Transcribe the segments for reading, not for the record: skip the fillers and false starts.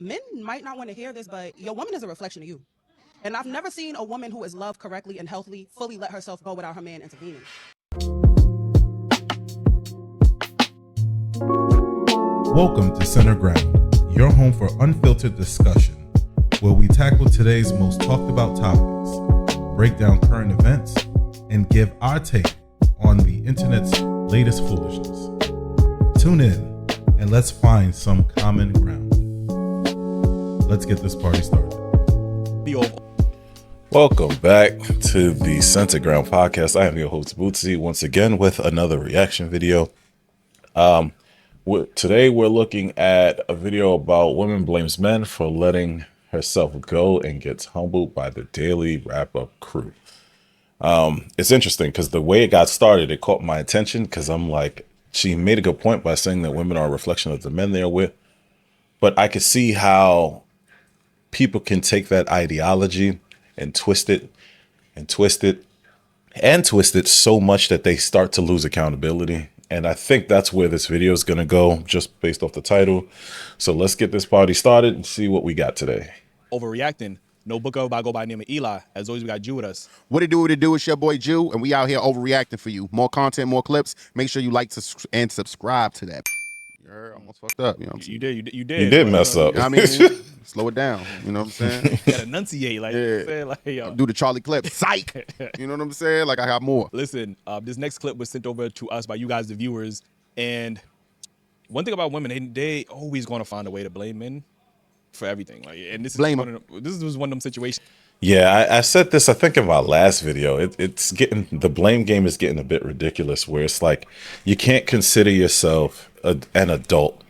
Men might not want to hear this, but your woman is a reflection of you. And I've never seen a woman who is loved correctly and healthily fully let herself go without her man intervening. Welcome to Center Ground, your home for unfiltered discussion, where we tackle today's most talked about topics, break down current events, and give our take on the internet's latest foolishness. Tune in and let's find some common ground. Let's get this party started. Welcome back to the Center Ground podcast. I am your host Bootsy once again with another reaction video. Today we're looking at a video about women blames men for letting herself go and gets humbled by the daily wrap-up crew. It's interesting because the way it got started, it caught my attention because I'm like, she made a good point by saying that women are a reflection of the men they're with. But I could see how people can take that ideology and twist it and twist it and twist it so much that they start to lose accountability. And I think that's where this video is going to go, just based off the title. So let's get this party started and see what we got today. Overreacting. No booker, but I go by the name of Eli. As always, we got Jew with us. What it do? It's your boy Jew, and we out here overreacting for you. More content, more clips. Make sure you like and subscribe to that. You heard? Almost fucked up. You know what I'm saying? You did. You did mess up. I mean, slow it down. You know what I'm saying? You gotta enunciate, like, Yeah. you know what I'm saying? Like, yo. Do the Charlie clip. Psych. You know what I'm saying? Like I got more. Listen, this next clip was sent over to us by you guys, the viewers. And one thing about women, they always gonna find a way to blame men for everything. Like, and this is this was one of them situations. Yeah, I said this, I think, in my last video. It's getting, the blame game is getting a bit ridiculous, where it's like, you can't consider yourself an adult,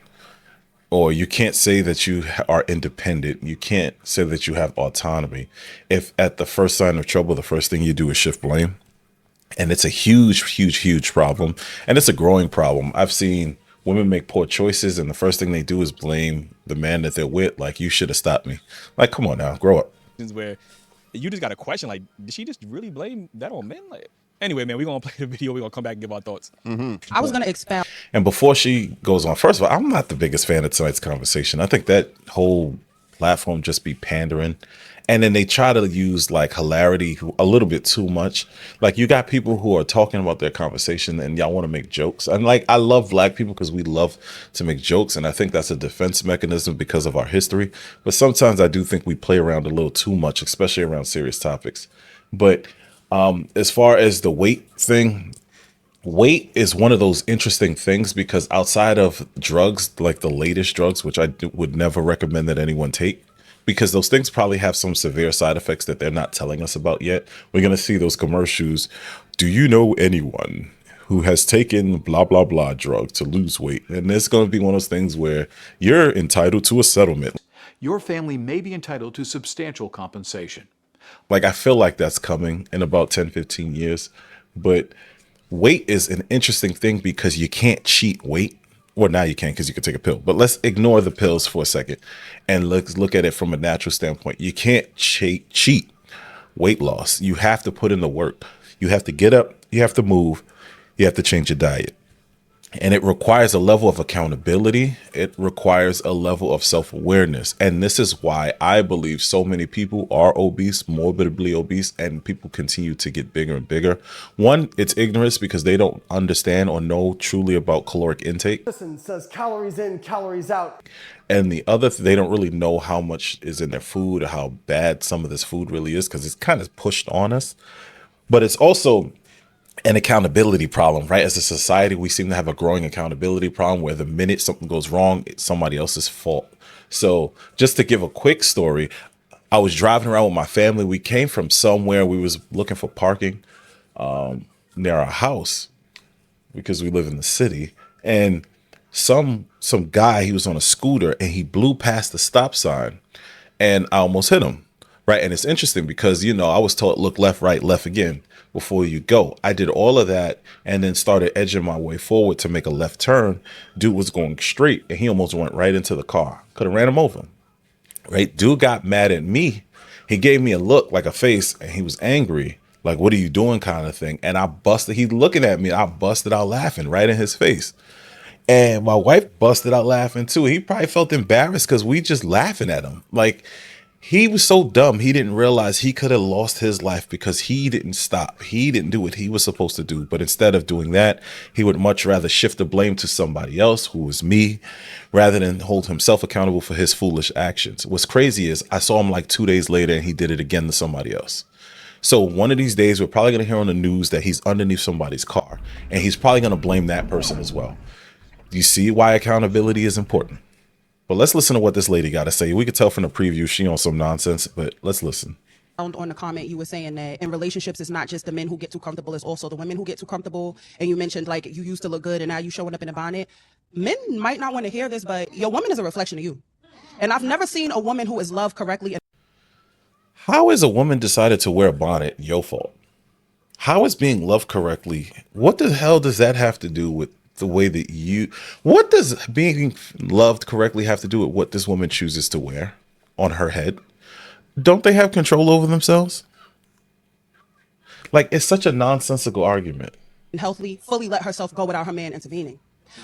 or you can't say that you are independent. You can't say that you have autonomy if at the first sign of trouble, the first thing you do is shift blame. And it's a huge problem. And it's a growing problem. I've seen women make poor choices, and the first thing they do is blame the man that they're with. Like, you should have stopped me. Like, come on now, grow up. Where you just got a question, like, did she just really blame that on men? Like, anyway, man, we're gonna play the video. We're gonna come back and give our thoughts. I was going to expound. And before she goes on, first of all, I'm not the biggest fan of tonight's conversation. I think that whole platform just be pandering. And then they try to use like hilarity a little bit too much. Like, you got people who are talking about their conversation and y'all want to make jokes. And like, I love black people because we love to make jokes. And I think that's a defense mechanism because of our history. But sometimes I do think we play around a little too much, especially around serious topics. But as far as the weight thing, weight is one of those interesting things because outside of drugs, like the latest drugs, which I would never recommend that anyone take, because those things probably have some severe side effects that they're not telling us about yet. We're going to see those commercials. Do you know anyone who has taken blah, blah, blah drug to lose weight? And it's going to be one of those things where you're entitled to a settlement. Your family may be entitled to substantial compensation. Like, I feel like that's coming in about 10, 15 years. But weight is an interesting thing because you can't cheat weight. Well, now you can because you can take a pill. But let's ignore the pills for a second and let's look at it from a natural standpoint. You can't cheat weight loss. You have to put in the work. You have to get up. You have to move. You have to change your diet. And it requires a level of accountability. It requires a level of self-awareness. And this is why I believe so many people are obese, morbidly obese, and people continue to get bigger and bigger. One, it's ignorance because they don't understand or know truly about caloric intake. Listen, says calories in, calories out. And the other, they don't really know how much is in their food or how bad some of this food really is because it's kind of pushed on us. But it's also an accountability problem, right? As a society, we seem to have a growing accountability problem where the minute something goes wrong, it's somebody else's fault. So just to give a quick story, I was driving around with my family. We came from somewhere. We was looking for parking near our house because we live in the city. And some guy, he was on a scooter and he blew past the stop sign and I almost hit him, right? And it's interesting because, you know, I was taught look left, right, left again before you go. I did all of that and then started edging my way forward to make a left turn. Dude was going straight and he almost went right into the car. Could have ran him over, right? Dude got mad at me. He gave me a look, like a face, and he was angry. Like, what are you doing kind of thing? And I busted, he looking at me, I busted out laughing right in his face. And my wife busted out laughing too. He probably felt embarrassed because we just laughing at him. Like, he was so dumb. He didn't realize he could have lost his life because he didn't stop. He didn't do what he was supposed to do. But instead of doing that, he would much rather shift the blame to somebody else, who was me, rather than hold himself accountable for his foolish actions. What's crazy is I saw him like 2 days later and he did it again to somebody else. So one of these days, we're probably going to hear on the news that he's underneath somebody's car, and he's probably going to blame that person as well. Do you see why accountability is important? But let's listen to what this lady got to say. We could tell from the preview she on some nonsense, but let's listen. On the comment, you were saying that in relationships, it's not just the men who get too comfortable, it's also the women who get too comfortable. And you mentioned like you used to look good and now you showing up in a bonnet. Men might not want to hear this, but your woman is a reflection of you. And I've never seen a woman who is loved correctly. How is a woman decided to wear a bonnet your fault? How is being loved correctly? What the hell does that have to do with the way that what does being loved correctly have to do with what this woman chooses to wear on her head? Don't they have control over themselves? Like, it's such a nonsensical argument. And healthily, fully let herself go without her man intervening.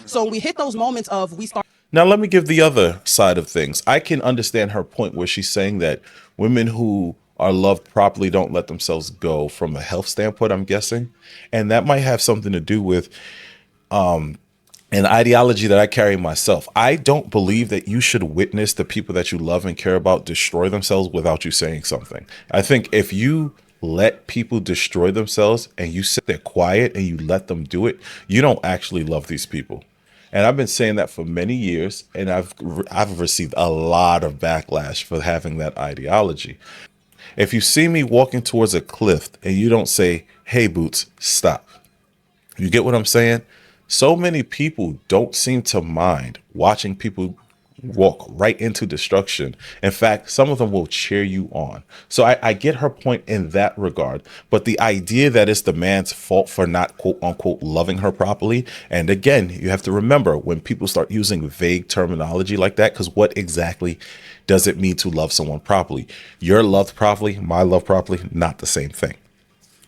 So when we hit those moments of we start. Now, let me give the other side of things. I can understand her point where she's saying that women who are loved properly don't let themselves go from a health standpoint, I'm guessing. And that might have something to do with an ideology that I carry myself. I don't believe that you should witness the people that you love and care about destroy themselves without you saying something. I think if you let people destroy themselves and you sit there quiet and you let them do it, you don't actually love these people. And I've been saying that for many years, and I've received a lot of backlash for having that ideology. If you see me walking towards a cliff and you don't say, "Hey, Boots, stop." You get what I'm saying? So many people don't seem to mind watching people walk right into destruction. In fact, some of them will cheer you on. So I get her point in that regard. But the idea that it's the man's fault for not, quote unquote, loving her properly. And again, you have to remember when people start using vague terminology like that, because what exactly does it mean to love someone properly? Your loved properly, my love properly, not the same thing.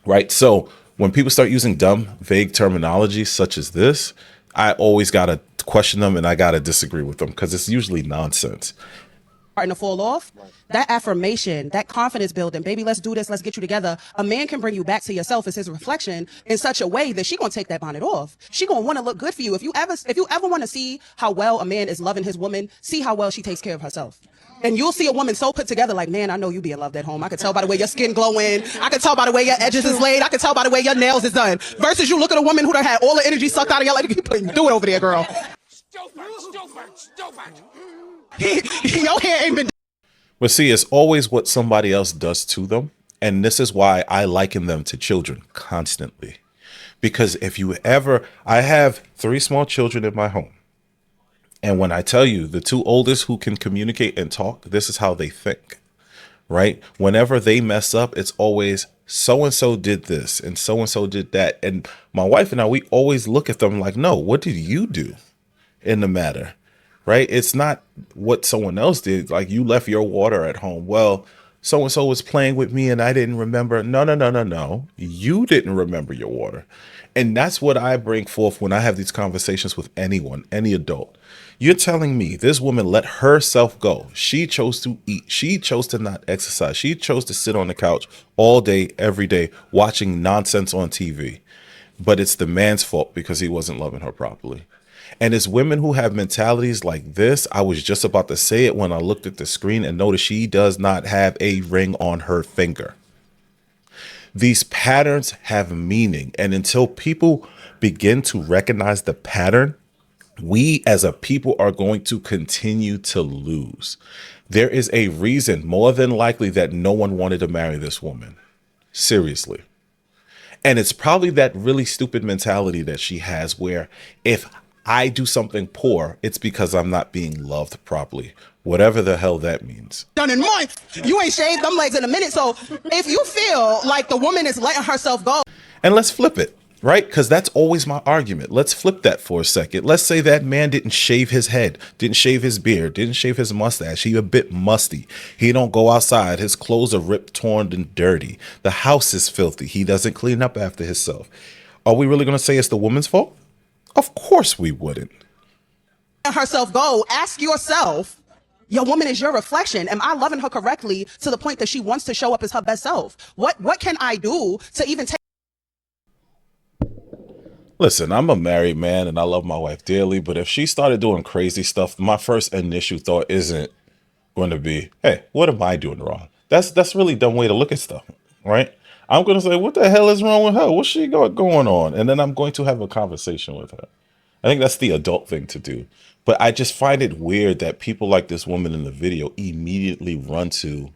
Right? So when people start using dumb, vague terminology such as this, I always got to question them and I got to disagree with them because it's usually nonsense. Starting to fall off, that affirmation, that confidence building, baby, let's do this, let's get you together. A man can bring you back to yourself as his reflection in such a way that she gonna take that bonnet off. She gonna want to look good for you. If you ever want to see how well a man is loving his woman, see how well she takes care of herself. And you'll see a woman so put together, like, man, I know you being loved at home. I can tell by the way your skin glowing. I can tell by the way your edges is laid. I can tell by the way your nails is done. Versus you look at a woman who done had all the energy sucked out of your life. Do it over there, girl. Your hair ain't been. But see, it's always what somebody else does to them. And this is why I liken them to children constantly. Because if you ever, I have 3 small children in my home. And when I tell you the 2 oldest who can communicate and talk, this is how they think, right? Whenever they mess up, it's always so-and-so did this and so-and-so did that. And my wife and I, we always look at them like, no, what did you do in the matter, right? It's not what someone else did. Like, you left your water at home. Well, so-and-so was playing with me and I didn't remember. No. You didn't remember your water. And that's what I bring forth when I have these conversations with anyone, any adult. You're telling me this woman let herself go. She chose to eat. She chose to not exercise. She chose to sit on the couch all day, every day, watching nonsense on TV. But it's the man's fault because he wasn't loving her properly. And it's women who have mentalities like this. I was just about to say it when I looked at the screen and noticed she does not have a ring on her finger. These patterns have meaning. And until people begin to recognize the pattern, we as a people are going to continue to lose. There is a reason, more than likely, that no one wanted to marry this woman. Seriously. And it's probably that really stupid mentality that she has where if I do something poor, it's because I'm not being loved properly. Whatever the hell that means. Done in months. You ain't shaved them legs in a minute. So if you feel like the woman is letting herself go. And let's flip it, right? Because that's always my argument. Let's flip that for a second. Let's say that man didn't shave his head, didn't shave his beard, didn't shave his mustache. He a bit musty. He don't go outside. His clothes are ripped, torn, and dirty. The house is filthy. He doesn't clean up after himself. Are we really going to say it's the woman's fault? Of course we wouldn't. herself go, ask yourself, your woman is your reflection. Am I loving her correctly to the point that she wants to show up as her best self? What can I do to even take? Listen, I'm a married man and I love my wife dearly, but if she started doing crazy stuff, my first initial thought isn't going to be, hey, what am I doing wrong? That's really a dumb way to look at stuff, right? I'm going to say, what the hell is wrong with her? What's she got going on? And then I'm going to have a conversation with her. I think that's the adult thing to do. But I just find it weird that people like this woman in the video immediately run to,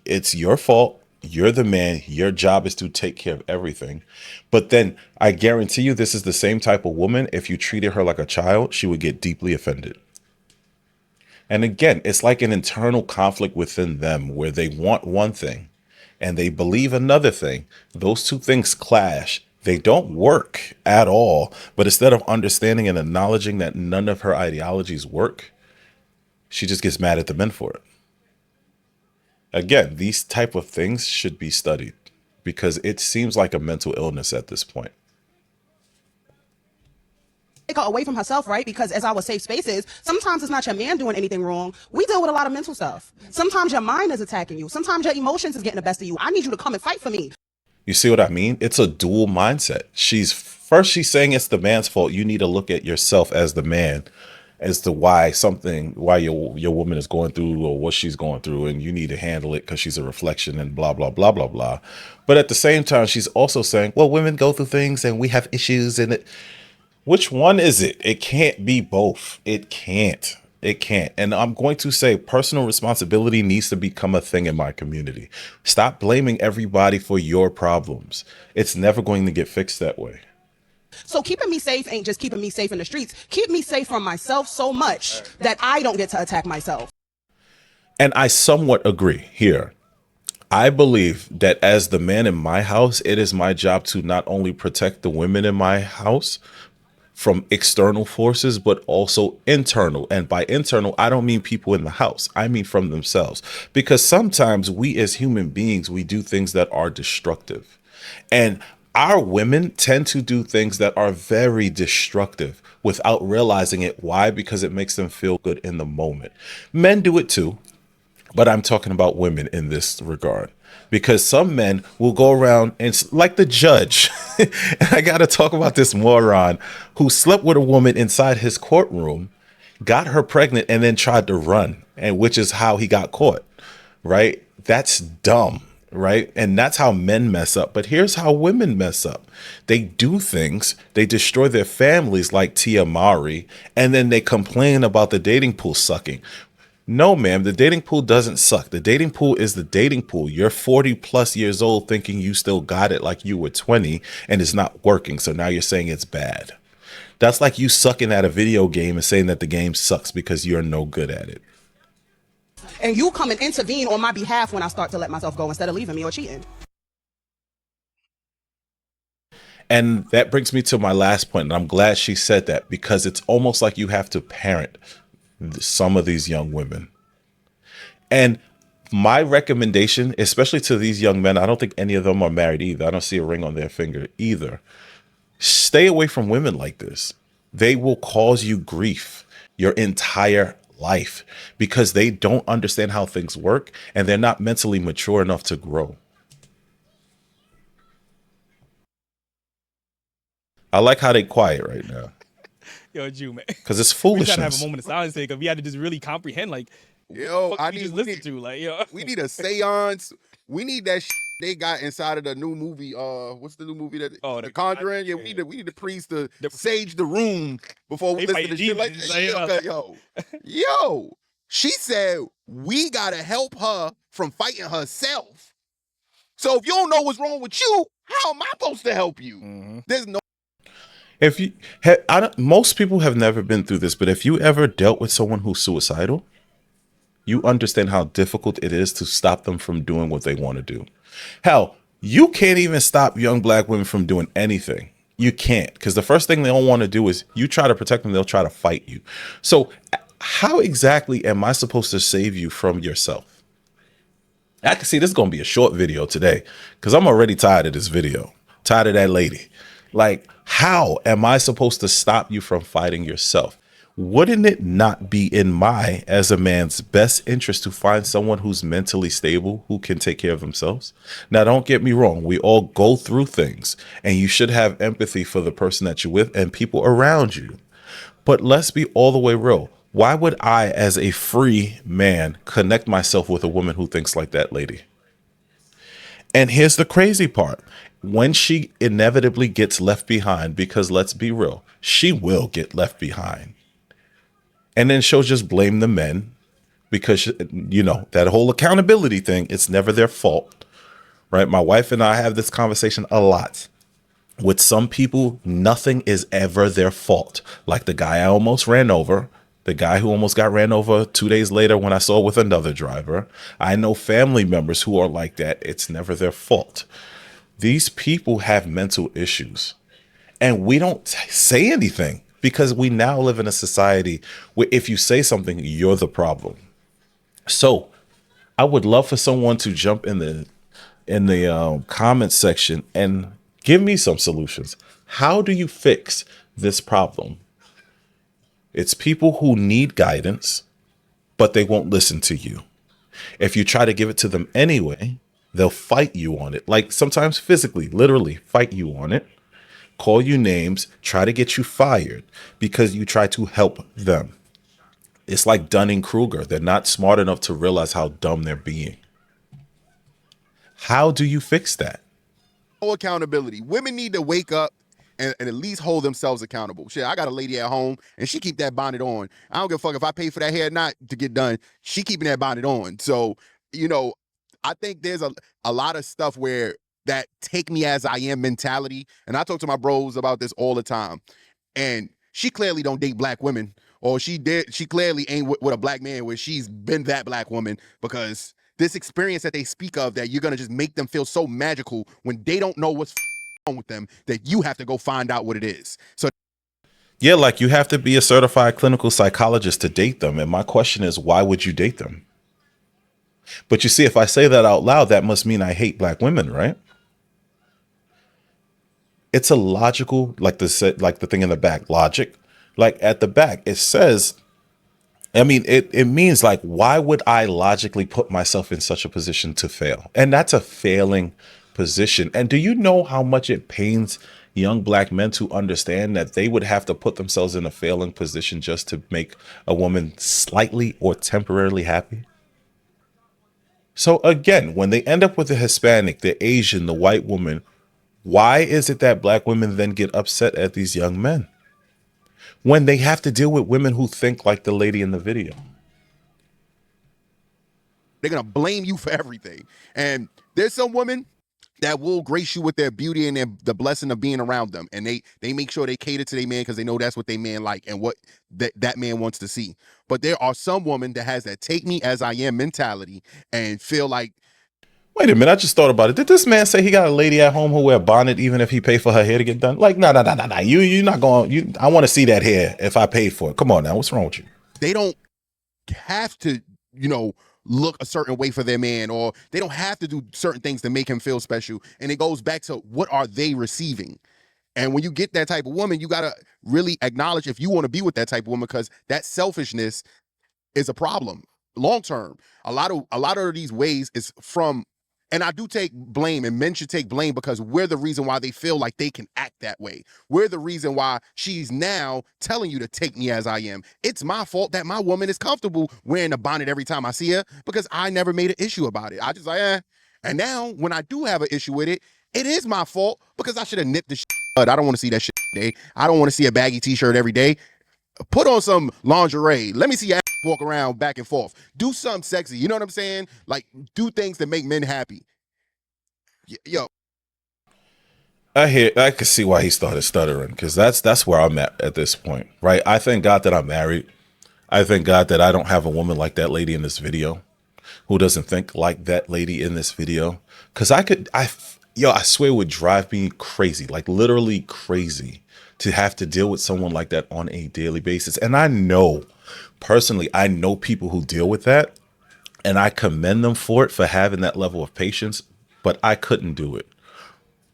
it's your fault. You're the man. Your job is to take care of everything. But then I guarantee you this is the same type of woman. If you treated her like a child, she would get deeply offended. And again, it's like an internal conflict within them where they want one thing and they believe another thing. Those two things clash. They don't work at all. But instead of understanding and acknowledging that none of her ideologies work, she just gets mad at the men for it. Again, these type of things should be studied because it seems like a mental illness at this point. Take her away from herself, right? Because as our safe spaces, sometimes it's not your man doing anything wrong. We deal with a lot of mental stuff. Sometimes your mind is attacking you. Sometimes your emotions is getting the best of you. I need you to come and fight for me. You see what I mean? It's a dual mindset. She's saying it's the man's fault. You need to look at yourself as the man as to why your woman is going through or what she's going through, and you need to handle it because she's a reflection and blah, blah, blah, blah, blah. But at the same time, she's also saying, well, women go through things and we have issues in it. Which one is it? It can't be both. It can't. And I'm going to say personal responsibility needs to become a thing in my community. Stop blaming everybody for your problems. It's never going to get fixed that way. So keeping me safe ain't just keeping me safe in the streets. Keep me safe from myself so much that I don't get to attack myself. And I somewhat agree here. I believe that as the man in my house, it is my job to not only protect the women in my house from external forces, but also internal. And by internal, I don't mean people in the house. I mean from themselves. Because sometimes we as human beings, we do things that are destructive. And our women tend to do things that are very destructive without realizing it. Why? Because it makes them feel good in the moment. Men do it too, but I'm talking about women in this regard. Because some men will go around and like the judge. I got to talk about this moron who slept with a woman inside his courtroom, got her pregnant, and then tried to run, and which is how he got caught. Right? That's dumb. Right? And that's how men mess up. But here's how women mess up. They do things, they destroy their families like Tia Mowry, and then they complain about the dating pool sucking. No, ma'am, the dating pool doesn't suck. The dating pool is the dating pool. You're 40 plus years old thinking you still got it like you were 20 and it's not working. So now you're saying it's bad. That's like you sucking at a video game and saying that the game sucks because you're no good at it. And you come and intervene on my behalf when I start to let myself go instead of leaving me or cheating. And that brings me to my last point. And I'm glad she said that because it's almost like you have to parent some of these young women. And my recommendation, especially to these young men, I don't think any of them are married either. I don't see a ring on their finger either. Stay away from women like this. They will cause you grief your entire life because they don't understand how things work and they're not mentally mature enough to grow. I like how they quiet right now. Yo, Jew, man. Because it's We foolishness. trying to have a moment of silence here because we had to just really comprehend, like, Yo, what we just listened to, like, yo. We need a seance. We need that they got inside of the new movie. What's the new movie that? Oh, The Conjuring. Yeah, we need the priest to sage the room before we They listen to fighting shit like demons, that. like, Yo. She said we gotta help her from fighting herself. So if you don't know what's wrong with you, how am I supposed to help you? There's no. If you, most people have never been through this, but if you ever dealt with someone who's suicidal, you understand how difficult it is to stop them from doing what they want to do. Hell, you can't even stop young black women from doing anything. You can't, because the first thing they don't want to do is you try to protect them, they'll try to fight you. So how exactly am I supposed to save you from yourself? I can see this is going to be a short video today because I'm already tired of this video. Tired of that lady. Like, how am I supposed to stop you from fighting yourself? wouldn't it not be in my, as a man's, best interest to find someone who's mentally stable, who can take care of themselves? Now, don't get me wrong. We all go through things, and you should have empathy for the person that you're with and people around you. But let's be all the way real. Why would I, as a free man, connect myself with a woman who thinks like that lady? And here's the crazy part. When she inevitably gets left behind, because let's be real, she will get left behind. And then she'll just blame the men because, that whole accountability thing, it's never their fault, right? My wife and I have this conversation a lot. With some people, nothing is ever their fault. Like the guy I almost ran over, the guy who almost got ran over 2 days later when I saw with another driver. I know family members who are like that. It's never their fault. These people have mental issues, and we don't say anything because we now live in a society where if you say something, you're the problem. So I would love for someone to jump in the comment section and give me some solutions. How do you fix this problem? It's people who need guidance, but they won't listen to you. If you try to give it to them anyway, they'll fight you on it. Like sometimes physically, literally fight you on it, call you names, try to get you fired because you try to help them. It's like Dunning-Kruger. They're not smart enough to realize how dumb they're being. How do you fix that? No accountability. Women need to wake up and at least hold themselves accountable. Shit, I got a lady at home and she keep that bonnet on. I don't give a fuck if I pay for that hair or not to get done. She keeping that bonnet on. So, I think there's a lot of stuff where that take me as I am mentality. And I talk to my bros about this all the time. And she clearly don't date black women, or she clearly ain't with a black man where she's been that black woman, because this experience that they speak of, that you're going to just make them feel so magical when they don't know what's wrong with them, that you have to go find out what it is. So yeah, like you have to be a certified clinical psychologist to date them. And my question is, why would you date them? But you see, if I say that out loud, that must mean I hate black women, right? It's a logical, like the thing in the back, logic. Like at the back, it says, it means like, why would I logically put myself in such a position to fail? And that's a failing position. And do you know how much it pains young black men to understand that they would have to put themselves in a failing position just to make a woman slightly or temporarily happy? So again, when they end up with the Hispanic, the Asian, the white woman, why is it that black women then get upset at these young men when they have to deal with women who think like the lady in the video? they're going to blame you for everything. And there's some women that will grace you with their beauty and the blessing of being around them. And they make sure they cater to their man because they know that's what they man like and what that man wants to see. But there are some women that has that take me as I am mentality and feel like, wait a minute, I just thought about it. Did this man say he got a lady at home who wear a bonnet even if he paid for her hair to get done? Like, no. You're not going, I want to see that hair if I paid for it. Come on now, what's wrong with you? they don't have to, look a certain way for their man, or they don't have to do certain things to make him feel special. And it goes back to, what are they receiving? And when you get that type of woman, you got to really acknowledge if you want to be with that type of woman, because that selfishness is a problem long term. A lot of these ways is from, and I do take blame, and men should take blame, because we're the reason why they feel like they can act that way. We're the reason why she's now telling you to take me as I am. It's my fault that my woman is comfortable wearing a bonnet every time I see her, because I never made an issue about it. I just like, eh. And now when I do have an issue with it, it is my fault, because I should have nipped the shit. I don't want to see that shit every day. I don't want to see a baggy t-shirt every day. Put on some lingerie. Let me see your walk around back and forth. Do something sexy. You know what I'm saying? Like, do things that make men happy. Yo. I can see why he started stuttering, because that's where I'm at this point, right? I thank God that I'm married. I thank God that I don't have a woman like that lady in this video, who doesn't think like that lady in this video. Because I swear it would drive me crazy, like literally crazy, to have to deal with someone like that on a daily basis. And I know people who deal with that, and I commend them for having that level of patience, but I couldn't do it.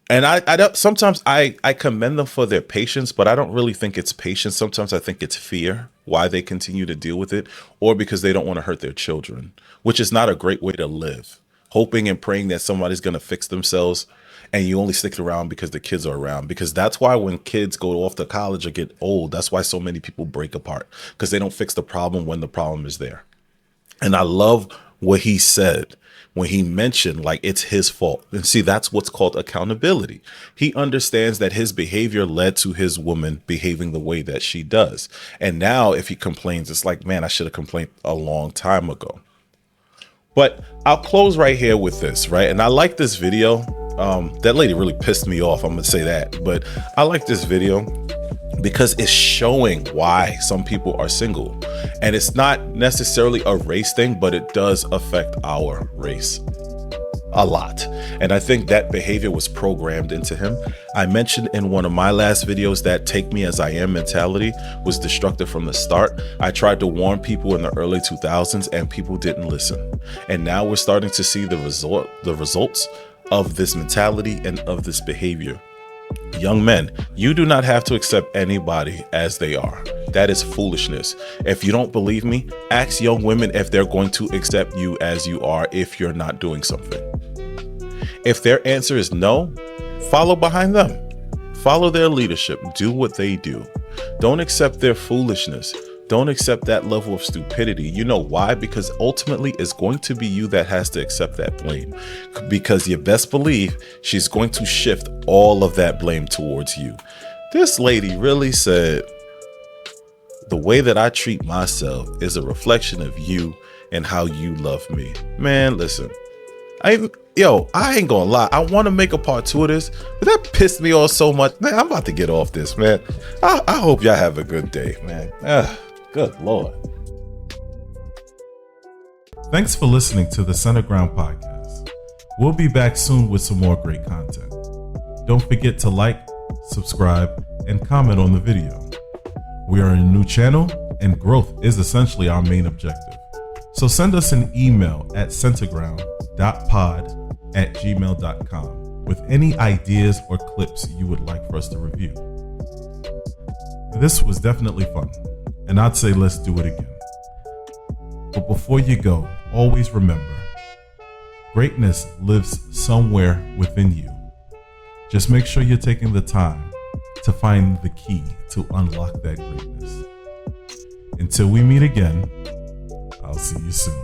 And I don't, sometimes I commend them for their patience, but I don't really think it's patience. Sometimes I think it's fear why they continue to deal with it, or because they don't want to hurt their children, which is not a great way to live. Hoping and praying that somebody's going to fix themselves, and you only stick around because the kids are around. Because that's why when kids go off to college or get old, that's why so many people break apart, because they don't fix the problem when the problem is there. And I love what he said when he mentioned like it's his fault. And see, that's what's called accountability. He understands that his behavior led to his woman behaving the way that she does. And now if he complains, it's like, man, I should have complained a long time ago. But I'll close right here with this, right? And I like this video. That lady really pissed me off, I'm gonna say that. But I like this video because it's showing why some people are single. And it's not necessarily a race thing, but it does affect our race a lot. And I think that behavior was programmed into him. I mentioned in one of my last videos that take me as I am mentality was destructive from the start. I tried to warn people in the early 2000s and people didn't listen. And now we're starting to see the results of this mentality and of this behavior. Young men, you do not have to accept anybody as they are. That is foolishness. If you don't believe me, ask young women if they're going to accept you as you are if you're not doing something. If their answer is no, follow behind them. Follow their leadership. Do what they do. Don't accept their foolishness. Don't accept that level of stupidity. You know why? Because ultimately it's going to be you that has to accept that blame. Because you best believe she's going to shift all of that blame towards you. This lady really said, the way that I treat myself is a reflection of you and how you love me. Man, listen, I ain't gonna lie. I want to make a part 2 of this, but that pissed me off so much. Man, I'm about to get off this, man. I hope y'all have a good day, man. Good Lord. Thanks for listening to the Center Ground Podcast. We'll be back soon with some more great content. Don't forget to like, subscribe, and comment on the video. We are in a new channel, and growth is essentially our main objective. So send us an email at centerground.pod@gmail.com with any ideas or clips you would like for us to review. This was definitely fun, and I'd say let's do it again. But before you go, always remember, greatness lives somewhere within you. Just make sure you're taking the time to find the key to unlock that greatness. Until we meet again, I'll see you soon.